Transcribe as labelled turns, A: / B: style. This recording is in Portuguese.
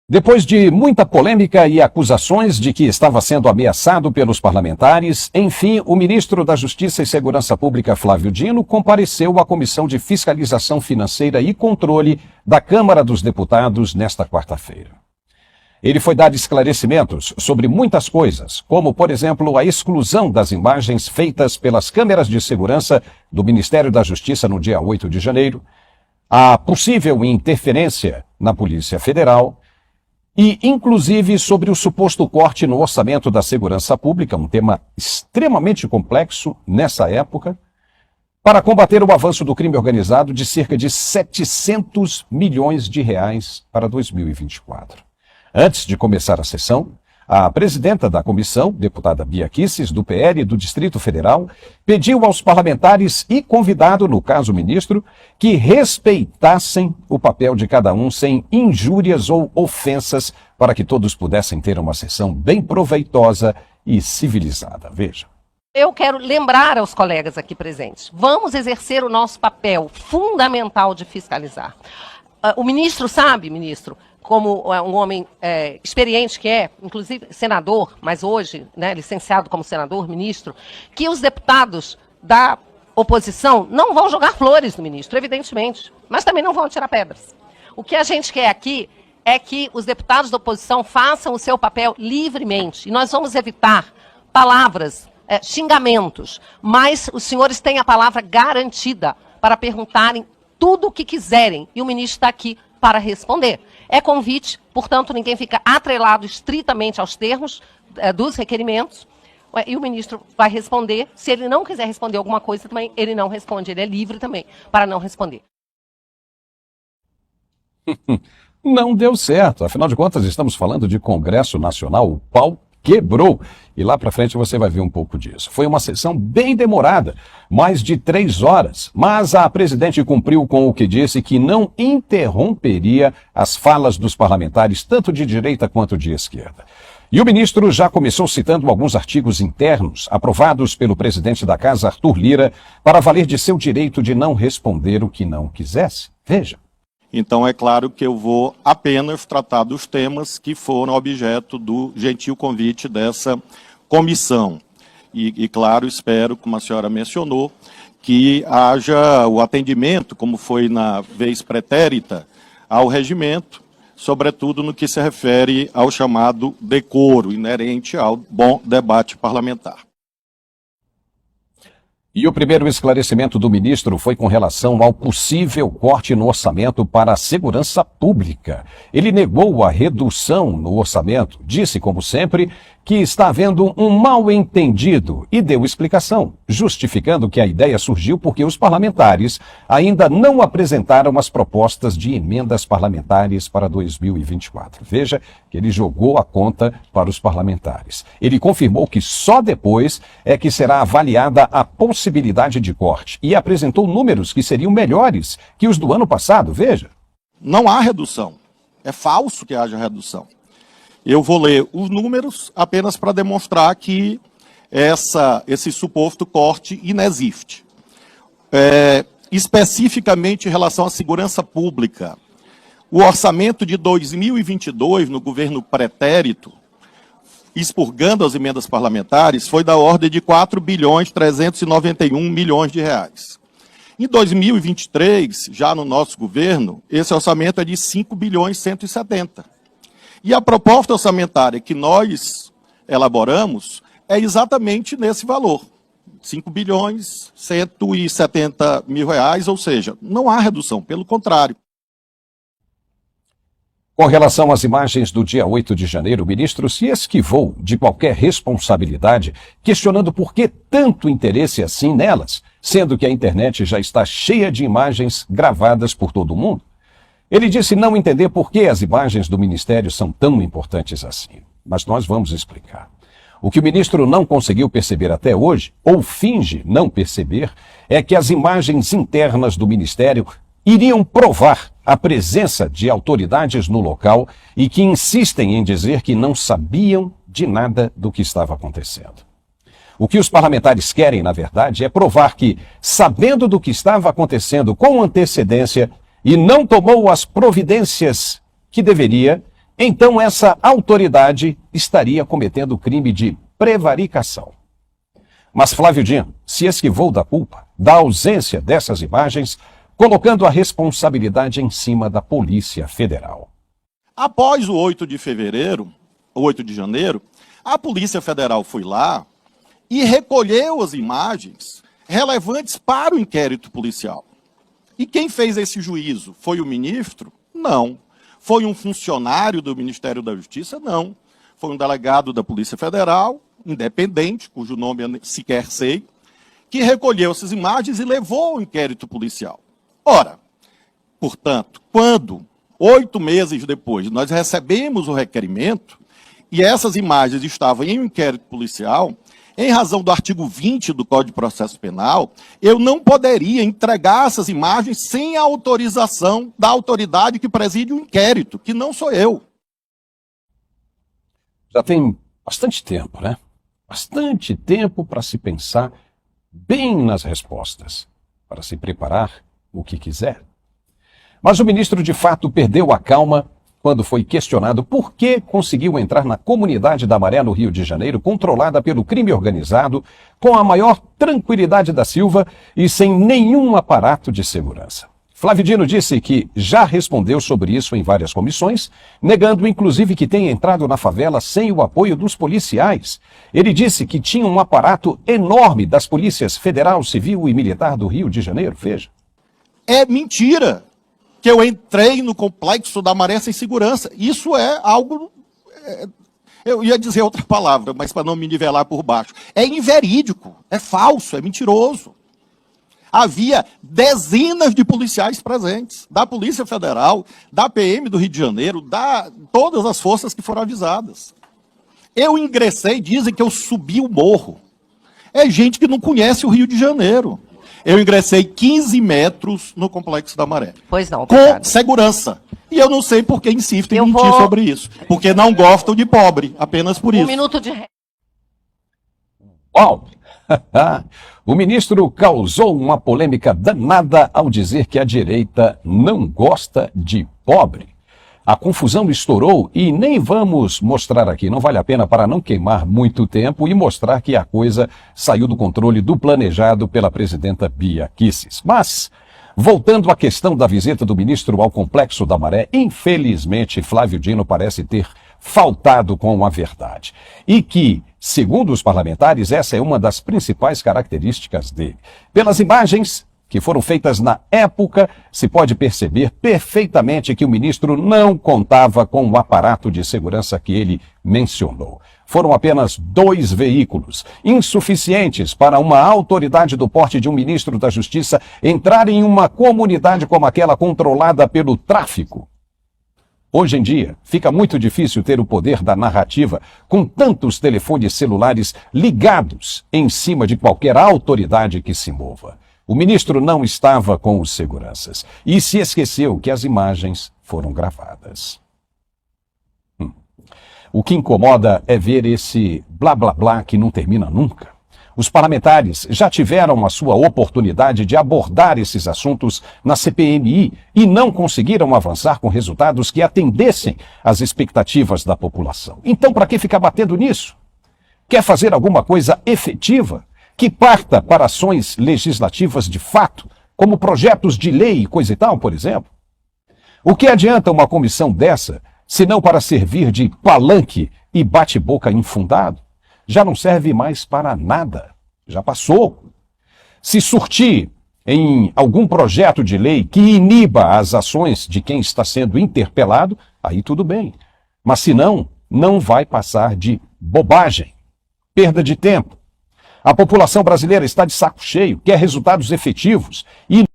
A: Depois de muita polêmica e acusações de que estava sendo ameaçado pelos parlamentares, enfim, o ministro da Justiça e Segurança Pública, Flávio Dino, compareceu à Comissão de Fiscalização Financeira e Controle da Câmara dos Deputados nesta quarta-feira. Ele foi dar esclarecimentos sobre muitas coisas, como, por exemplo, a exclusão das imagens feitas pelas câmeras de segurança do Ministério da Justiça no dia 8 de janeiro, a possível interferência na Polícia Federal, e, inclusive, sobre o suposto corte no orçamento da segurança pública, um tema extremamente complexo nessa época, para combater o avanço do crime organizado de cerca de 700 milhões de reais para 2024. Antes de começar a sessão, a presidenta da comissão, deputada Bia Kicis, do PL do Distrito Federal, pediu aos parlamentares e convidado, no caso o ministro, que respeitassem o papel de cada um sem injúrias ou ofensas para que todos pudessem ter uma sessão bem proveitosa e civilizada. Veja.
B: Eu quero lembrar aos colegas aqui presentes, vamos exercer o nosso papel fundamental de fiscalizar. O ministro sabe, ministro, como um homem experiente que é, inclusive senador, mas hoje, né, licenciado como senador, ministro, que os deputados da oposição não vão jogar flores no ministro, evidentemente, mas também não vão tirar pedras. O que a gente quer aqui é que os deputados da oposição façam o seu papel livremente, e nós vamos evitar palavras, xingamentos, mas os senhores têm a palavra garantida para perguntarem tudo o que quiserem, e o ministro está aqui para responder. É convite, portanto, ninguém fica atrelado estritamente aos termos dos requerimentos, e o ministro vai responder. Se ele não quiser responder alguma coisa também, ele não responde, ele é livre também para não responder.
A: Não deu certo, afinal de contas estamos falando de Congresso Nacional, o pau quebrou. E lá para frente você vai ver um pouco disso. Foi uma sessão bem demorada, mais de 3 horas, mas a presidente cumpriu com o que disse, que não interromperia as falas dos parlamentares, tanto de direita quanto de esquerda. E o ministro já começou citando alguns artigos internos aprovados pelo presidente da Casa, Arthur Lira, para valer de seu direito de não responder o que não quisesse. Veja.
C: Então, é claro que eu vou apenas tratar dos temas que foram objeto do gentil convite dessa comissão. E claro, espero, como a senhora mencionou, que haja o atendimento, como foi na vez pretérita, ao regimento, sobretudo no que se refere ao chamado decoro, inerente ao bom debate parlamentar.
A: E o primeiro esclarecimento do ministro foi com relação ao possível corte no orçamento para a segurança pública. Ele negou a redução no orçamento, disse, como sempre, que está havendo um mal-entendido e deu explicação, justificando que a ideia surgiu porque os parlamentares ainda não apresentaram as propostas de emendas parlamentares para 2024. Veja que ele jogou a conta para os parlamentares. Ele confirmou que só depois é que será avaliada a possibilidade de corte e apresentou números que seriam melhores que os do ano passado. Veja.
C: Não há redução. É falso que haja redução. Eu vou ler os números apenas para demonstrar que esse suposto corte inexiste. Especificamente em relação à segurança pública, o orçamento de 2022, no governo pretérito, expurgando as emendas parlamentares, foi da ordem de 4.391 bilhões de reais. Em 2023, já no nosso governo, esse orçamento é de 5.170. E a proposta orçamentária que nós elaboramos é exatamente nesse valor, 5.170 mil reais, ou seja, não há redução, pelo contrário.
A: Com relação às imagens do dia 8 de janeiro, o ministro se esquivou de qualquer responsabilidade, questionando por que tanto interesse assim nelas, sendo que a internet já está cheia de imagens gravadas por todo mundo. Ele disse não entender por que as imagens do ministério são tão importantes assim. Mas nós vamos explicar. O que o ministro não conseguiu perceber até hoje, ou finge não perceber, é que as imagens internas do ministério iriam provar a presença de autoridades no local e que insistem em dizer que não sabiam de nada do que estava acontecendo. O que os parlamentares querem, na verdade, é provar que, sabendo do que estava acontecendo com antecedência, e não tomou as providências que deveria, então essa autoridade estaria cometendo crime de prevaricação. Mas Flávio Dino se esquivou da culpa, da ausência dessas imagens, colocando a responsabilidade em cima da Polícia Federal.
C: Após o 8 de janeiro, a Polícia Federal foi lá e recolheu as imagens relevantes para o inquérito policial. E quem fez esse juízo? Foi o ministro? Não. Foi um funcionário do Ministério da Justiça? Não. Foi um delegado da Polícia Federal, independente, cujo nome eu sequer sei, que recolheu essas imagens e levou ao inquérito policial. Ora, portanto, quando, 8 meses depois, nós recebemos o requerimento e essas imagens estavam em um inquérito policial, em razão do artigo 20 do Código de Processo Penal, eu não poderia entregar essas imagens sem a autorização da autoridade que preside o inquérito, que não sou eu.
A: Já tem bastante tempo, né? Bastante tempo para se pensar bem nas respostas, para se preparar o que quiser. Mas o ministro, de fato, perdeu a calma quando foi questionado por que conseguiu entrar na comunidade da Maré, no Rio de Janeiro, controlada pelo crime organizado, com a maior tranquilidade da Silva e sem nenhum aparato de segurança. Flávio Dino disse que já respondeu sobre isso em várias comissões, negando inclusive que tenha entrado na favela sem o apoio dos policiais. Ele disse que tinha um aparato enorme das polícias federal, civil e militar do Rio de Janeiro. Veja.
C: É mentira que eu entrei no complexo da Maré sem segurança. Isso é algo... eu ia dizer outra palavra, mas para não me nivelar por baixo. É inverídico, é falso, é mentiroso. Havia dezenas de policiais presentes, da Polícia Federal, da PM do Rio de Janeiro, todas as forças que foram avisadas. Eu ingressei, dizem que eu subi o morro. É gente que não conhece o Rio de Janeiro. Eu ingressei 15 metros no Complexo da Maré.
B: Pois não,
C: com
B: obrigado.
C: Segurança. E eu não sei por que insistem em mentir sobre isso. Porque não gostam de pobre, apenas por isso.
B: Um minuto de...
A: Uau! O ministro causou uma polêmica danada ao dizer que a direita não gosta de pobre. A confusão estourou e nem vamos mostrar aqui, não vale a pena para não queimar muito tempo e mostrar que a coisa saiu do controle do planejado pela presidenta Bia Kicis. Mas, voltando à questão da visita do ministro ao Complexo da Maré, infelizmente Flávio Dino parece ter faltado com a verdade. E que, segundo os parlamentares, essa é uma das principais características dele. Pelas imagens que foram feitas na época, se pode perceber perfeitamente que o ministro não contava com o aparato de segurança que ele mencionou. Foram apenas 2 veículos, insuficientes para uma autoridade do porte de um ministro da Justiça entrar em uma comunidade como aquela controlada pelo tráfico. Hoje em dia, fica muito difícil ter o poder da narrativa com tantos telefones celulares ligados em cima de qualquer autoridade que se mova. O ministro não estava com os seguranças e se esqueceu que as imagens foram gravadas. O que incomoda é ver esse blá blá blá que não termina nunca. Os parlamentares já tiveram a sua oportunidade de abordar esses assuntos na CPMI e não conseguiram avançar com resultados que atendessem às expectativas da população. Então, para que ficar batendo nisso? Quer fazer alguma coisa efetiva que parta para ações legislativas de fato, como projetos de lei e coisa e tal, por exemplo? O que adianta uma comissão dessa, se não para servir de palanque e bate-boca infundado? Já não serve mais para nada. Já passou. Se surtir em algum projeto de lei que iniba as ações de quem está sendo interpelado, aí tudo bem. Mas se não, não vai passar de bobagem, perda de tempo. A população brasileira está de saco cheio, quer resultados efetivos e